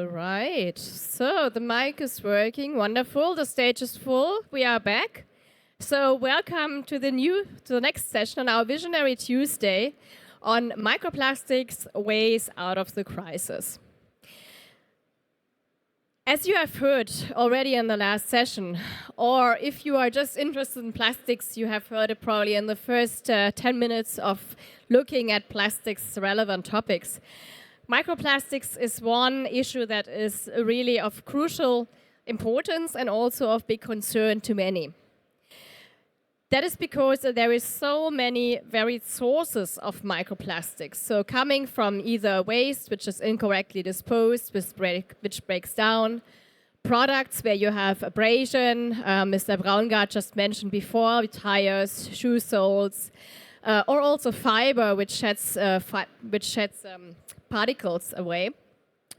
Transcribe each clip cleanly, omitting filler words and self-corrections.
All right. So the mic is working. Wonderful. The stage is full. We are back. So welcome to the next session on our Visionary Tuesday on microplastics ways out of the crisis. As you have heard already in the last session, or if you are just interested in plastics, you have heard it probably in the first 10 minutes of looking at plastics relevant topics. Microplastics is one issue that is really of crucial importance and also of big concern to many. That is because there is so many varied sources of microplastics. So coming from either waste, which is incorrectly disposed, which breaks down, products where you have abrasion, Mr. Braun just mentioned before, tires, shoe soles, or also fiber, which sheds particles away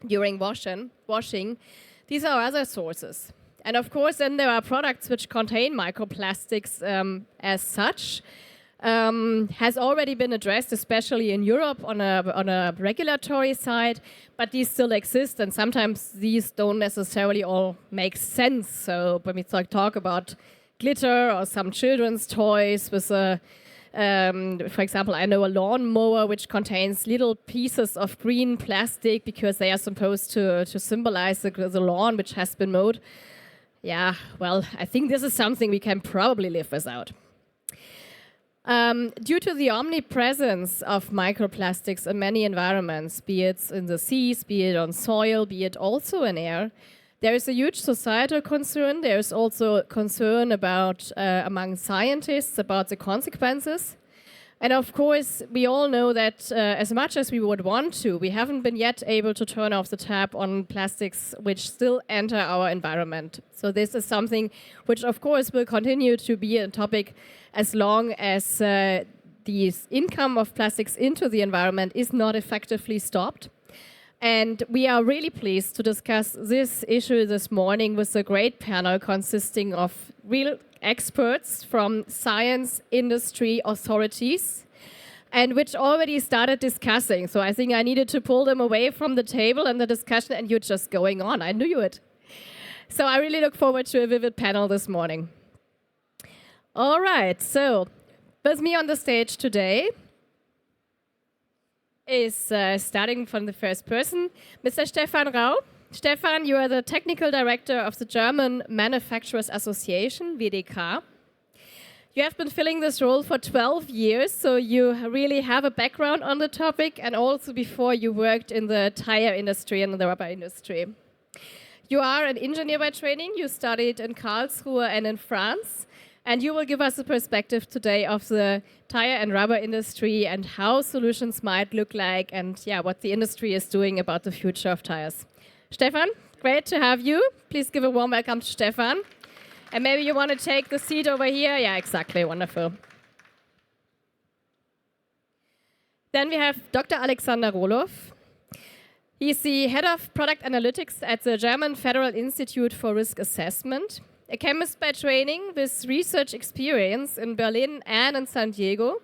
during washing. These are other sources. And of course, then there are products which contain microplastics as such. Has already been addressed, especially in Europe, on a regulatory side, but these still exist, and sometimes these don't necessarily all make sense. So when we talk about glitter or some children's toys with for example, I know a lawnmower which contains little pieces of green plastic because they are supposed to symbolize the lawn which has been mowed. Yeah, well, I think this is something we can probably live without. Due to the omnipresence of microplastics in many environments, be it in the seas, be it on soil, be it also in air, there is a huge societal concern. There is also concern about among scientists about the consequences. And of course, we all know that as much as we would want to, we haven't been yet able to turn off the tap on plastics which still enter our environment. So this is something which, of course, will continue to be a topic as long as the income of plastics into the environment is not effectively stopped. And we are really pleased to discuss this issue this morning with a great panel consisting of real experts from science, industry, authorities, and which already started discussing. So I think I needed to pull them away from the table and the discussion, and you're just going on. I knew it. So I really look forward to a vivid panel this morning. All right, so with me on the stage today is starting from the first person, Mr. Stephan Rau. Stephan, you are the Technical Director of the German Manufacturers Association, WDK. You have been filling this role for 12 years, so you really have a background on the topic, and also before you worked in the tire industry and the rubber industry. You are an engineer by training. You studied in Karlsruhe and in France. And you will give us a perspective today of the tire and rubber industry and how solutions might look like and what the industry is doing about the future of tires. Stephan, great to have you. Please give a warm welcome to Stephan. And maybe you want to take the seat over here. Yeah, exactly. Wonderful. Then we have Dr. Alexander Roloff. He's the head of product analytics at the German Federal Institute for Risk Assessment. A chemist by training with research experience in Berlin and in San Diego.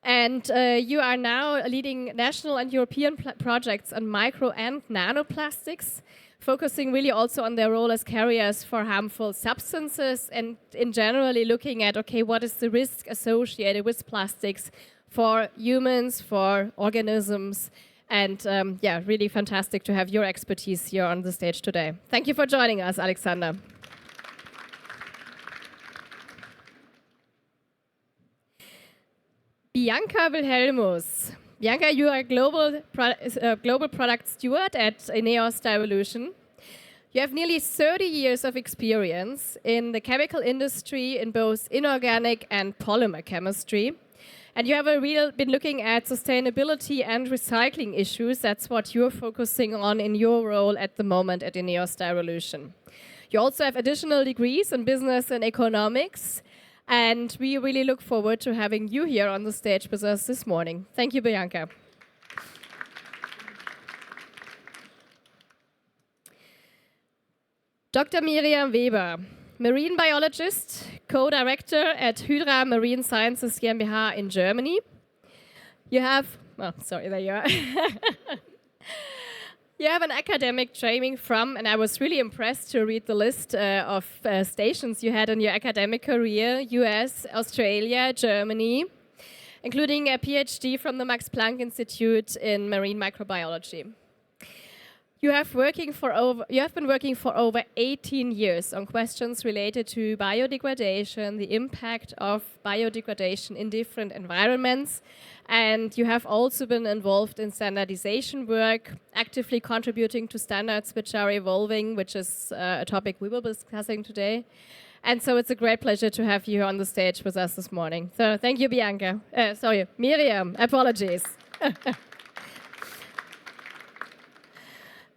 And you are now leading national and European projects on micro and nanoplastics, focusing really also on their role as carriers for harmful substances and in generally looking at, okay, what is the risk associated with plastics for humans, for organisms, and really fantastic to have your expertise here on the stage today. Thank you for joining us, Alexander. Bianca Wilhelmus. Bianca, you are global product steward at INEOS Styrolution. You have nearly 30 years of experience in the chemical industry in both inorganic and polymer chemistry. And you have been looking at sustainability and recycling issues. That's what you're focusing on in your role at the moment at INEOS Styrolution. You also have additional degrees in business and economics. And we really look forward to having you here on the stage with us this morning. Thank you, Bianca. Dr. Miriam Weber, marine biologist, co-director at Hydra Marine Sciences GmbH in Germany. You have, there you are. You have an academic training from, and I was really impressed to read the list of stations you had in your academic career: US, Australia, Germany, including a PhD from the Max Planck Institute in Marine Microbiology. You have been working for over 18 years on questions related to biodegradation, the impact of biodegradation in different environments, and you have also been involved in standardization work, actively contributing to standards which are evolving, which is a topic we will be discussing today. And so it's a great pleasure to have you on the stage with us this morning. So thank you, Bianca. Miriam, apologies.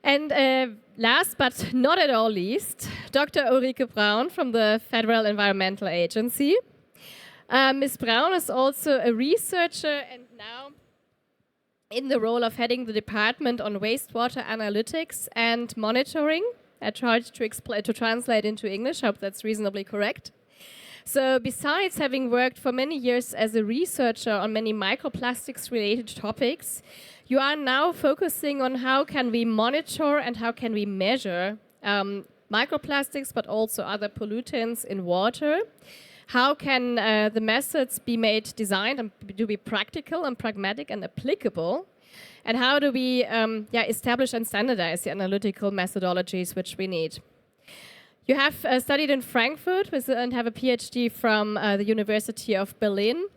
And last but not at all least, Dr. Ulrike Braun from the Federal Environmental Agency. Ms. Braun is also a researcher and now in the role of heading the Department on Wastewater Analytics and Monitoring. I tried to translate into English, hope that's reasonably correct. So besides having worked for many years as a researcher on many microplastics-related topics, you are now focusing on how can we monitor and how can we measure microplastics, but also other pollutants in water. How can the methods be designed and to be practical and pragmatic and applicable? And how do we establish and standardize the analytical methodologies which we need? You have studied in Frankfurt and have a PhD from the University of Berlin.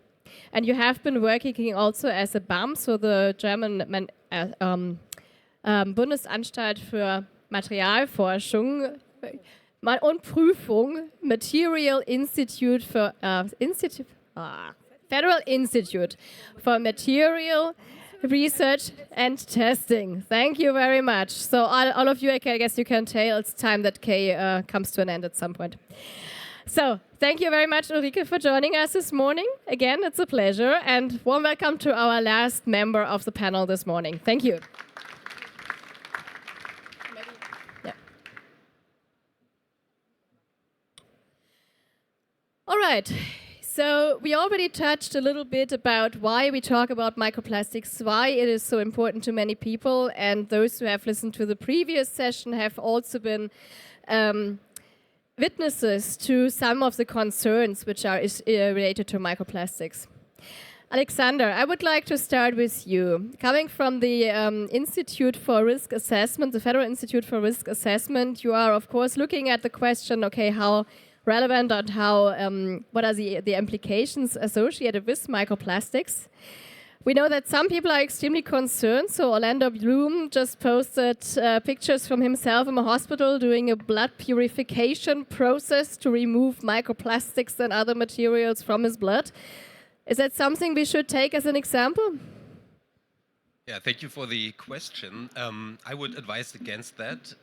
And you have been working also as a BAM, so the German Bundesanstalt für Materialforschung und Prüfung, Federal Institute for Material Research and Testing. Thank you very much. So all of you, I guess you can tell it's time that K comes to an end at some point. So thank you very much, Ulrike, for joining us this morning. Again, it's a pleasure. And warm welcome to our last member of the panel this morning. Thank you. All right. So we already touched a little bit about why we talk about microplastics, why it is so important to many people, and those who have listened to the previous session have also been witnesses to some of the concerns which are related to microplastics. Alexander, I would like to start with you. Coming from the Institute for Risk Assessment, the Federal Institute for Risk Assessment, you are of course looking at the question, okay, how relevant and what are the implications associated with microplastics. We know that some people are extremely concerned, so Orlando Bloom just posted pictures from himself in a hospital doing a blood purification process to remove microplastics and other materials from his blood. Is that something we should take as an example? Yeah, thank you for the question. I would advise against that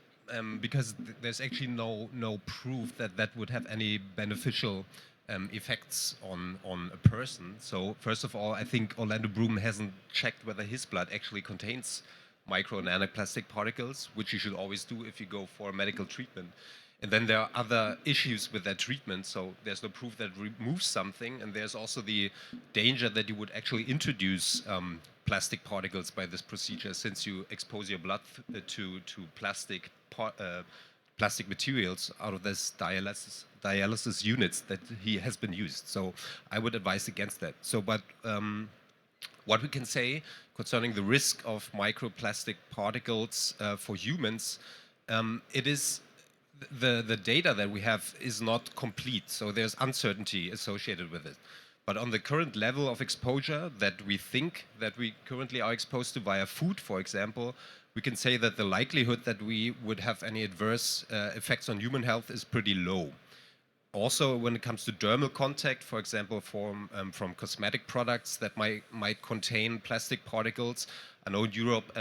because there's actually no proof that that would have any beneficial effects on a person. So first of all, I think Orlando Bloom hasn't checked whether his blood actually contains micro and nanoplastic particles, which you should always do if you go for a medical treatment. And then there are other issues with that treatment, so there's no proof that it removes something, and there's also the danger that you would actually introduce plastic particles by this procedure, since you expose your blood to plastic materials out of this dialysis units that he has been used. So I would advise against that. So, but what we can say concerning the risk of microplastic particles for humans, it is the data that we have is not complete. So there's uncertainty associated with it. But on the current level of exposure that we think that we currently are exposed to via food, for example, we can say that the likelihood that we would have any adverse effects on human health is pretty low. Also, when it comes to dermal contact, for example, from cosmetic products that might contain plastic particles, I know in Europe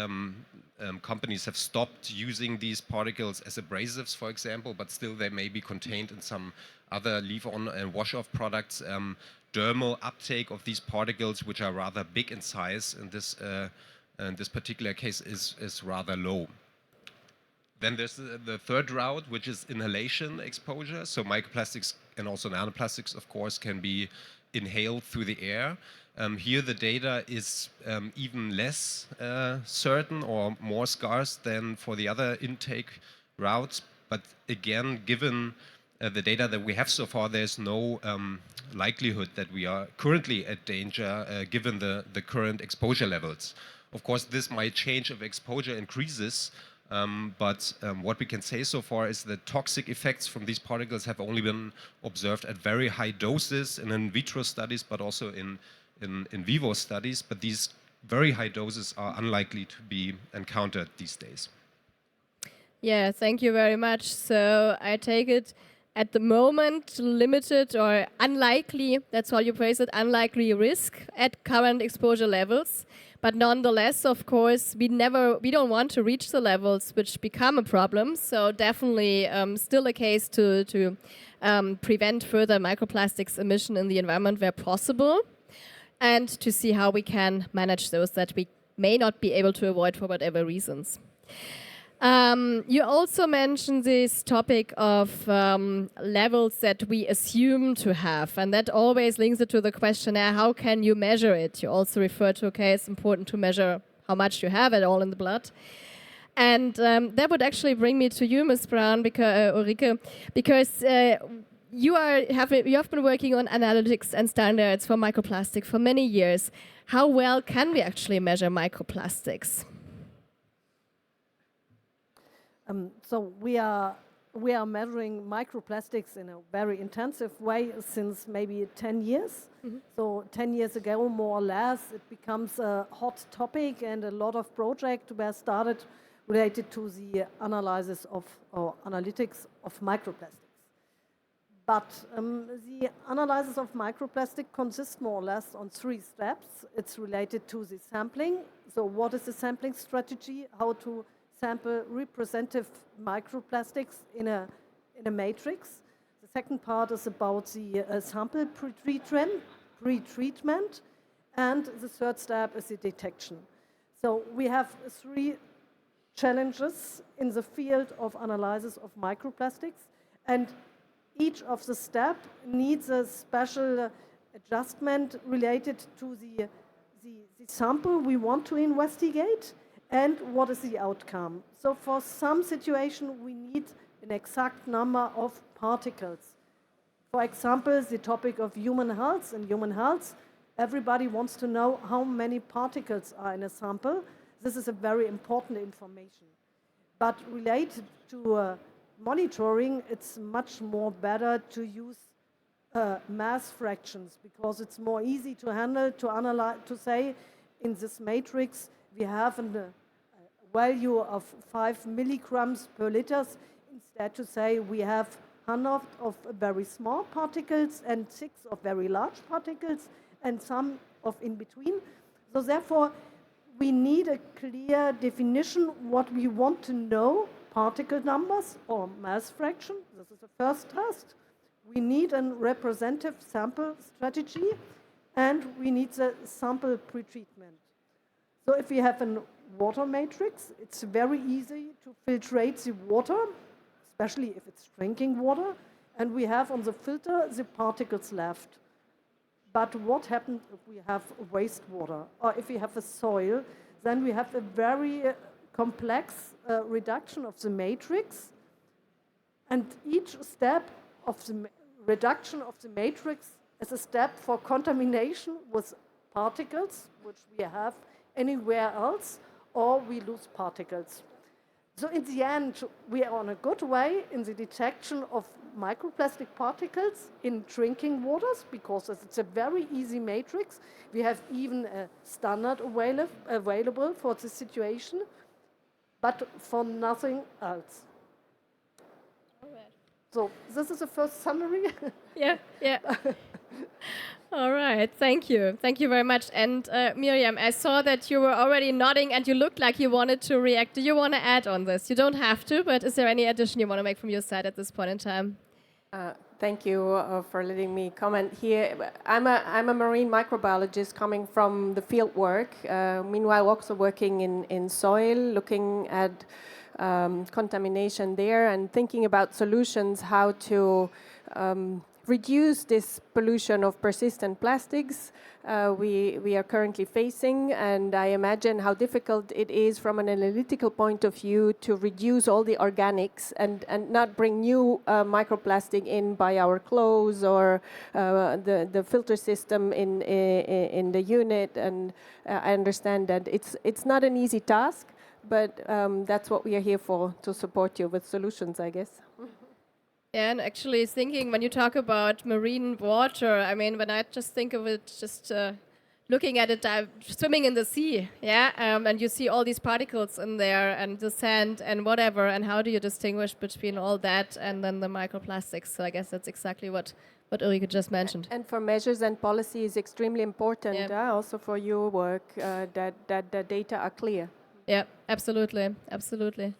companies have stopped using these particles as abrasives, for example, but still they may be contained in some other leave-on and wash-off products. Dermal uptake of these particles, which are rather big in size, in this particular case is rather low. Then there's the third route, which is inhalation exposure. So microplastics and also nanoplastics, of course, can be inhaled through the air. Here the data is even less certain or more scarce than for the other intake routes. But again, given the data that we have so far, there's no likelihood that we are currently at danger given the current exposure levels. Of course, this might change if exposure increases, but what we can say so far is that toxic effects from these particles have only been observed at very high doses in vitro studies, but also in vivo studies. But these very high doses are unlikely to be encountered these days. Yeah, thank you very much. So I take it at the moment limited or unlikely, that's how you phrase it, unlikely risk at current exposure levels. But nonetheless, of course, we don't want to reach the levels which become a problem. So definitely still a case to prevent further microplastics emission in the environment where possible, and to see how we can manage those that we may not be able to avoid for whatever reasons. You also mentioned this topic of levels that we assume to have, and that always links it to the questionnaire, how can you measure it? You also refer to, okay, it's important to measure how much you have at all in the blood. And that would actually bring me to you, Ms. Braun, Ulrike, because you have been working on analytics and standards for microplastic for many years. How well can we actually measure microplastics? So we are measuring microplastics in a very intensive way since maybe 10 years. Mm-hmm. So 10 years ago, more or less, it becomes a hot topic, and a lot of projects were started related to the analysis of or analytics of microplastics. But the analysis of microplastic consists more or less on 3 steps. It's related to the sampling. So what is the sampling strategy? How to sample representative microplastics in a matrix. The second part is about the sample pre-treatment, and the third step is the detection. So we have 3 challenges in the field of analysis of microplastics, and each of the steps needs a special adjustment related to the sample we want to investigate and what is the outcome. So for some situation, we need an exact number of particles. For example, the topic of human health. In human health, everybody wants to know how many particles are in a sample. This is a very important information. But related to monitoring, it's much more better to use mass fractions, because it's more easy to handle, to analyze, to say in this matrix we have a value of 5 milligrams per liter, instead to say we have 100 of very small particles and 6 of very large particles and some of in between. So therefore, we need a clear definition what we want to know, particle numbers or mass fraction. This is the first test. We need a representative sample strategy, and we need the sample pretreatment. So if we have a water matrix, it's very easy to filtrate the water, especially if it's drinking water, and we have on the filter the particles left. But what happens if we have wastewater, or if we have a soil? Then we have a very complex reduction of the matrix, and each step of the reduction of the matrix is a step for contamination with particles, which we have anywhere else, or we lose particles. So in the end, we are on a good way in the detection of microplastic particles in drinking waters, because it's a very easy matrix. We have even a standard available for this situation, but for nothing else. All right. So this is the first summary. Yeah. All right, thank you. Thank you very much. And Miriam, I saw that you were already nodding and you looked like you wanted to react. Do you want to add on this? You don't have to, but is there any addition you want to make from your side at this point in time? Thank you for letting me comment here. I'm a marine microbiologist coming from the field work, meanwhile also working in soil, looking at contamination there and thinking about solutions, how to reduce this pollution of persistent plastics we are currently facing, and I imagine how difficult it is from an analytical point of view to reduce all the organics and not bring new microplastic in by our clothes or the filter system in the unit. And I understand that it's not an easy task, but that's what we are here for, to support you with solutions, I guess. Yeah, and actually thinking, when you talk about marine water, I mean, when I just think of it, just looking at it, swimming in the sea, yeah, and you see all these particles in there and the sand and whatever, and how do you distinguish between all that and then the microplastics? So I guess that's exactly what Ulrike just mentioned. And for measures and policy is extremely important, also for your work, that the data are clear. Yeah, absolutely, absolutely.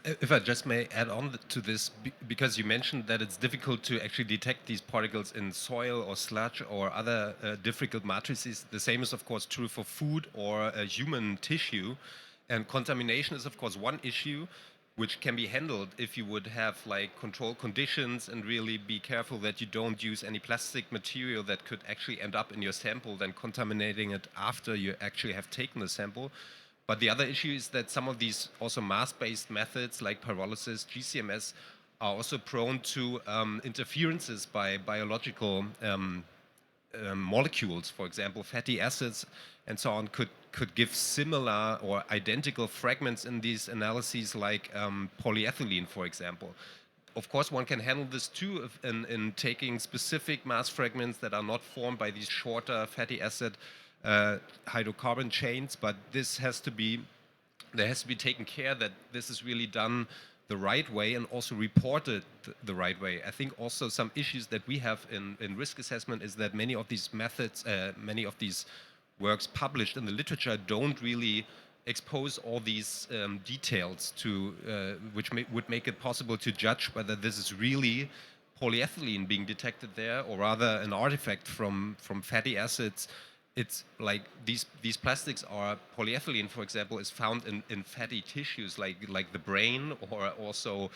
If I just may add on to this, because you mentioned that it's difficult to actually detect these particles in soil or sludge or other difficult matrices. The same is, of course, true for food or human tissue. And contamination is, of course, one issue which can be handled if you would have like control conditions and really be careful that you don't use any plastic material that could actually end up in your sample, then contaminating it after you actually have taken the sample. But the other issue is that some of these also mass-based methods like pyrolysis, GCMS, are also prone to interferences by biological molecules. For example, fatty acids and so on could give similar or identical fragments in these analyses, like polyethylene, for example. Of course, one can handle this too in taking specific mass fragments that are not formed by these shorter fatty acid hydrocarbon chains, but there has to be taken care that this is really done the right way and also reported the right way. I think also some issues that we have in risk assessment is that many of these methods, many of these works published in the literature don't really expose all these details to which would make it possible to judge whether this is really polyethylene being detected there or rather an artifact from fatty acids. It's like these plastics are polyethylene, for example, is found in fatty tissues like the brain or also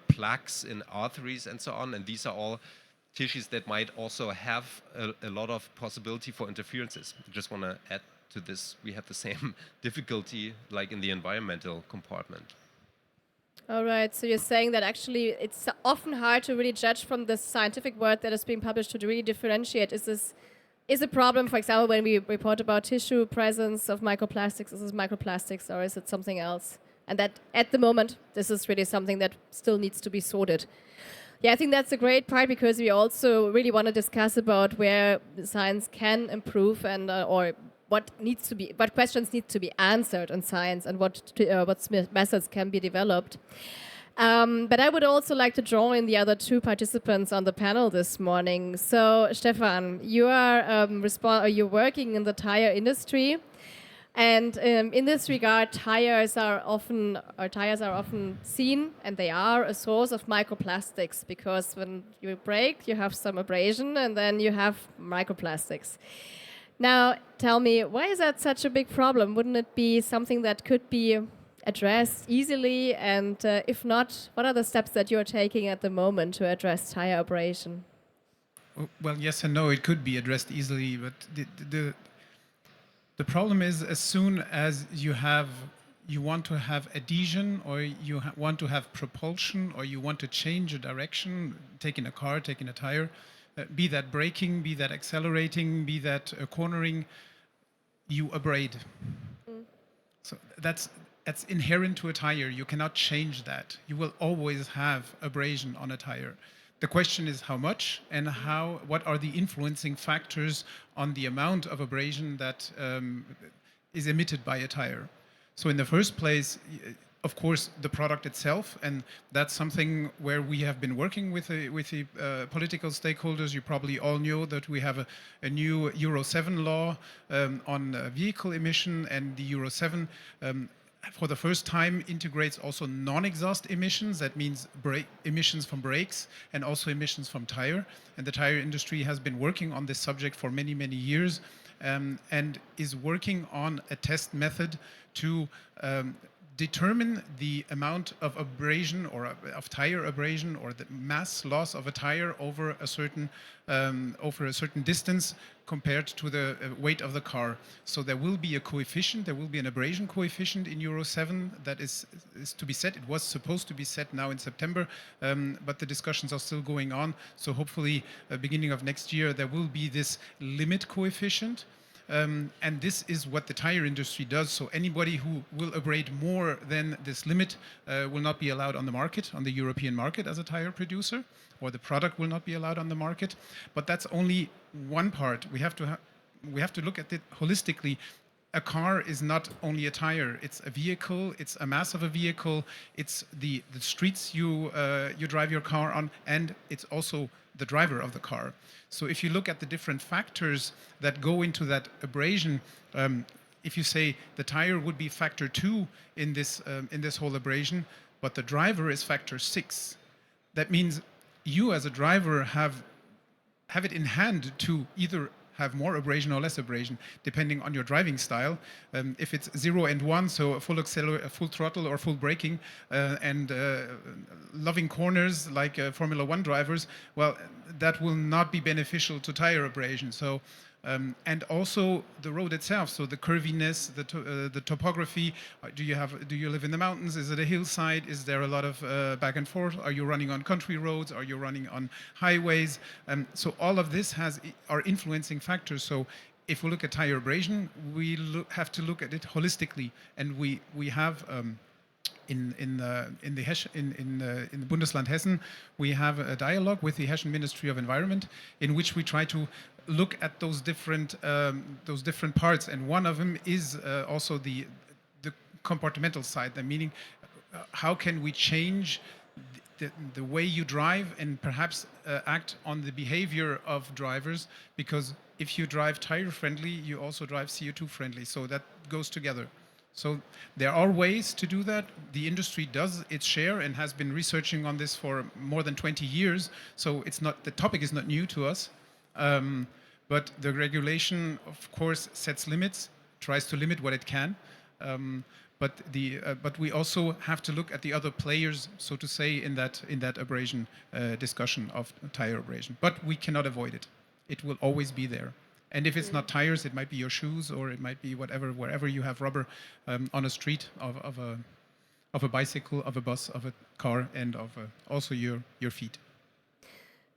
plaques in arteries and so on. And these are all tissues that might also have a lot of possibility for interferences. I just want to add to this, we have the same difficulty like in the environmental compartment. All right, so you're saying that actually it's often hard to really judge from the scientific work that is being published to really differentiate. Is a problem, for example, when we report about tissue presence of microplastics, is this microplastics or is it something else? And that at the moment, this is really something that still needs to be sorted. Yeah, I think that's a great part because we also really want to discuss about where science can improve and or what questions need to be answered in science and what methods can be developed. But I would also like to draw in the other two participants on the panel this morning. So, Stephan, you are you're working in the tire industry, and in this regard, tires are often seen, and they are a source of microplastics because when you brake, you have some abrasion, and then you have microplastics. Now, tell me, why is that such a big problem? Wouldn't it be something that could be addressed easily, and if not, what are the steps that you're taking at the moment to address tire abrasion? Well, yes and no, it could be addressed easily, but the problem is as soon as you want to have adhesion or you want to have propulsion or you want to change a direction, taking a car, taking a tire, be that braking, be that accelerating, be that cornering, you abrade. So that's inherent to a tire. You cannot change that. You will always have abrasion on a tire. The question is how much and what are the influencing factors on the amount of abrasion that is emitted by a tire. So in the first place, of course, the product itself, and that's something where we have been working with the political stakeholders. You probably all know that we have a new Euro 7 law on vehicle emission, and the Euro 7 for the first time integrates also non-exhaust emissions. That means emissions from brakes and also emissions from tire. And the tire industry has been working on this subject for many, many years and is working on a test method to determine the amount of abrasion or of tire abrasion or the mass loss of a tire over a certain distance compared to the weight of the car. So there will be a coefficient, there will be an abrasion coefficient in Euro 7 that is to be set. It was supposed to be set now in September, but the discussions are still going on. So hopefully, beginning of next year, there will be this limit coefficient. And this is what the tire industry does. So anybody who will abrade more than this limit will not be allowed on the market, on the European market as a tire producer, or the product will not be allowed on the market. But that's only one part. We have to look at it holistically. A car is not only a tire; it's a vehicle. It's a mass of a vehicle. It's the streets you drive your car on, and it's also the driver of the car. So if you look at the different factors that go into that abrasion, if you say the tire would be factor 2 in this whole abrasion, but the driver is factor 6, that means you as a driver have it in hand to either have more abrasion or less abrasion, depending on your driving style. If it's 0 and 1, so a full throttle or full braking, and loving corners like Formula 1 drivers, well, that will not be beneficial to tire abrasion. So, and also the road itself, so the curviness, the topography. Do you live in the mountains? Is it a hillside? Is there a lot of back and forth? Are you running on country roads? Are you running on highways? So all of this are influencing factors. So if we look at tire abrasion, we have to look at it holistically, and we have. In the Bundesland Hessen, we have a dialogue with the Hessian Ministry of Environment, in which we try to look at those different parts, and one of them is also the compartmental side. Meaning, how can we change the way you drive and perhaps act on the behavior of drivers? Because if you drive tire friendly, you also drive CO2 friendly. So that goes together. So there are ways to do that. The industry does its share and has been researching on this for more than 20 years. So the topic is not new to us. But the regulation, of course, sets limits, tries to limit what it can. But we also have to look at the other players, so to say, in that abrasion discussion of tire abrasion. But we cannot avoid it. It will always be there. And if it's not tires, it might be your shoes, or it might be wherever you have rubber on a street of a bicycle, of a bus, of a car, and of also your feet.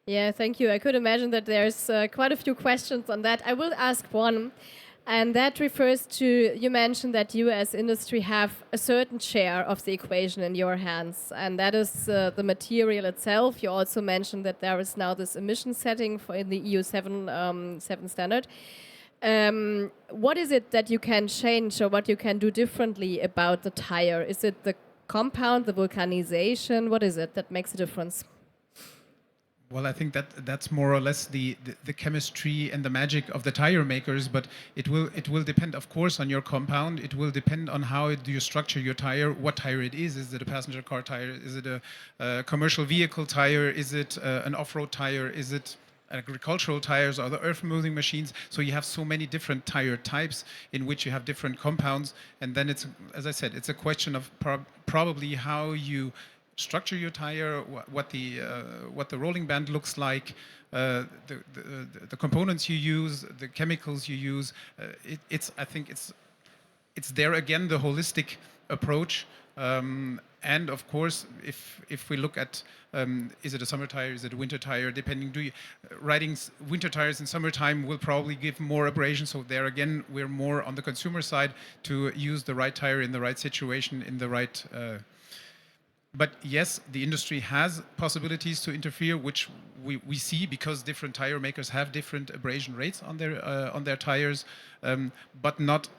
Yeah, thank you. I could imagine that there's quite a few questions on that. I will ask one, and that refers to, you mentioned that you as industry have a certain share of the equation in your hands, and that is the material itself. You also mentioned that there is now this emission setting in the EU 7 standard. What is it that you can change, or what you can do differently about the tire? Is it the compound, the vulcanization? What is it that makes a difference? Well, I think that's more or less the chemistry and the magic of the tire makers, but it will depend, of course, on your compound. It will depend on how do you structure your tire, what tire it is. Is it a passenger car tire? Is it a commercial vehicle tire? Is it an off-road tire? Is it agricultural tires or the earth-moving machines? So you have so many different tire types in which you have different compounds, and then it's, as I said, it's a question of probably how you structure your tire, what the rolling band looks like, the components you use, the chemicals you use. I think it's there again, the holistic approach. And of course, if we look at is it a summer tire, is it a winter tire? Depending, riding winter tires in summertime will probably give more abrasion. So there again, we're more on the consumer side to use the right tire in the right situation, in the right. But yes, the industry has possibilities to interfere, which we see because different tire makers have different abrasion rates on their tires, but not.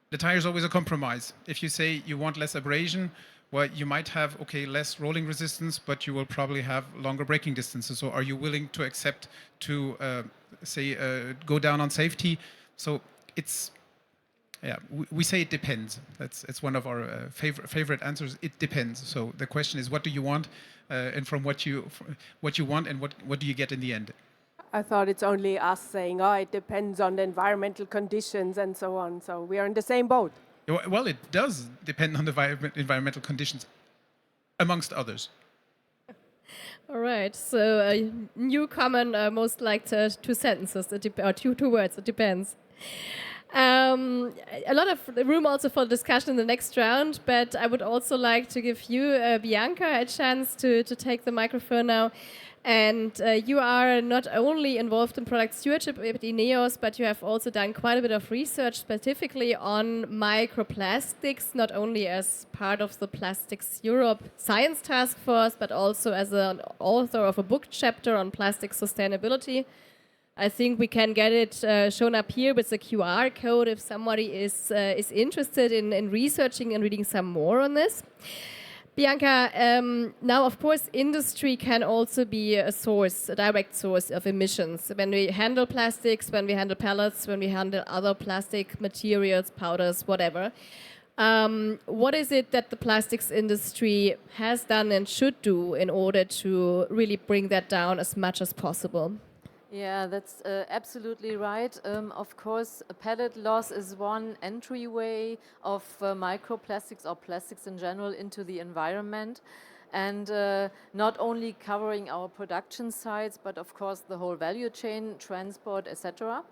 The tire is always a compromise. If you say you want less abrasion, well, you might have less rolling resistance, but you will probably have longer braking distances. So, are you willing to accept to go down on safety? So it's. Yeah, we say it depends. It's one of our favorite answers. It depends. So the question is, what do you want, and from what you want, and what do you get in the end? I thought it's only us saying, it depends on the environmental conditions and so on. So we are in the same boat. Well, it does depend on the environmental conditions, amongst others. All right. So new comment, most like two sentences, or two words. It depends. A lot of room also for discussion in the next round, but I would also like to give you, Bianca, a chance to take the microphone now. And you are not only involved in product stewardship at INEOS, but you have also done quite a bit of research specifically on microplastics, not only as part of the Plastics Europe Science Task Force, but also as an author of a book chapter on plastic sustainability. I think we can get it shown up here with the QR code if somebody is interested in researching and reading some more on this. Bianca, now of course industry can also be a direct source of emissions. When we handle plastics, when we handle pellets, when we handle other plastic materials, powders, whatever. What is it that the plastics industry has done and should do in order to really bring that down as much as possible? Yeah, that's absolutely right. Of course, pellet loss is one entryway of microplastics or plastics in general into the environment. And not only covering our production sites, but of course the whole value chain, transport, etc.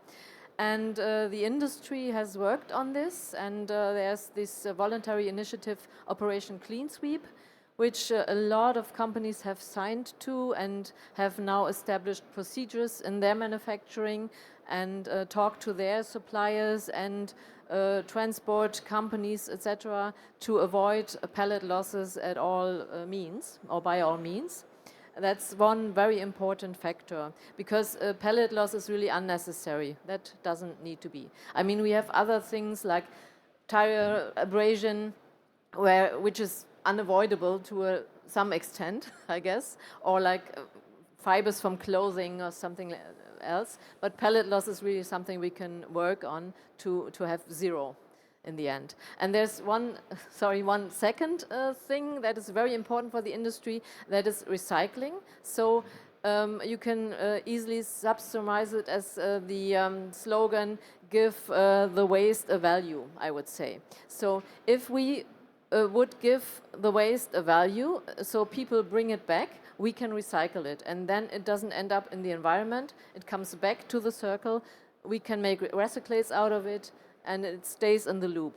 And the industry has worked on this, and there's this voluntary initiative, Operation Clean Sweep, which a lot of companies have signed to and have now established procedures in their manufacturing and talk to their suppliers and transport companies, etc., to avoid pellet losses at all means, or by all means. That's one very important factor, because pellet loss is really unnecessary. That doesn't need to be. I mean, we have other things like tire abrasion, which is unavoidable to some extent, I guess, or like fibers from clothing or something else. But pellet loss is really something we can work on to have zero in the end. And there's one second thing that is very important for the industry, that is recycling. So you can easily subsume it as the slogan, give the waste a value, I would say. So if we would give the waste a value, so people bring it back, we can recycle it, and then it doesn't end up in the environment, it comes back to the circle, we can make recyclates out of it, and it stays in the loop.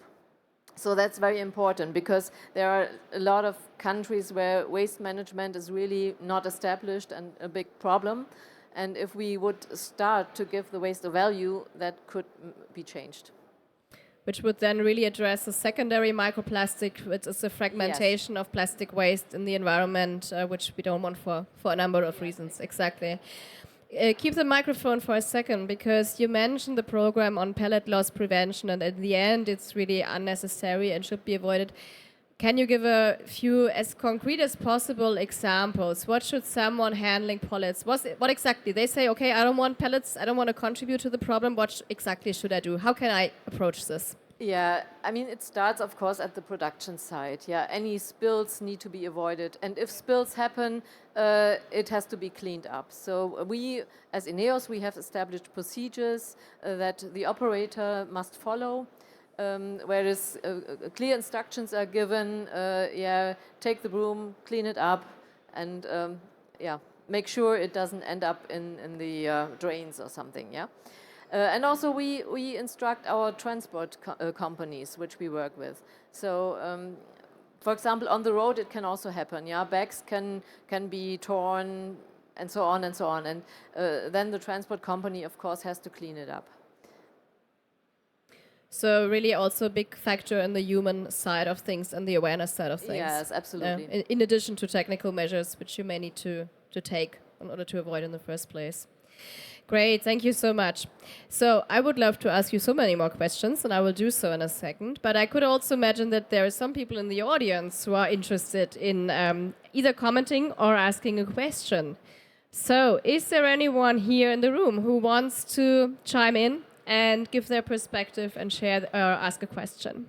So that's very important, because there are a lot of countries where waste management is really not established and a big problem, and if we would start to give the waste a value, that could be changed. Which would then really address the secondary microplastic, which is the fragmentation of plastic waste in the environment, which we don't want for a number of reasons. Exactly. Keep the microphone for a second, because you mentioned the program on pellet loss prevention, and in the end it's really unnecessary and should be avoided. Can you give a few, as concrete as possible, examples? What should someone handling pellets, what exactly? They say, okay, I don't want pellets, I don't want to contribute to the problem. What exactly should I do? How can I approach this? Yeah, I mean, it starts, of course, at the production site. Yeah, any spills need to be avoided. And if spills happen, it has to be cleaned up. So we, as INEOS, we have established procedures that the operator must follow. Whereas clear instructions are given, take the broom, clean it up, and make sure it doesn't end up in the drains or something, yeah? And also we instruct our transport companies, which we work with. So, for example, on the road it can also happen, yeah? Bags can be torn, and so on and so on. And then the transport company, of course, has to clean it up. So really also a big factor in the human side of things and the awareness side of things. Yes, absolutely. In addition to technical measures, which you may need to take in order to avoid in the first place. Great, thank you so much. So I would love to ask you so many more questions, and I will do so in a second. But I could also imagine that there are some people in the audience who are interested in either commenting or asking a question. So is there anyone here in the room who wants to chime in and give their perspective and share or ask a question?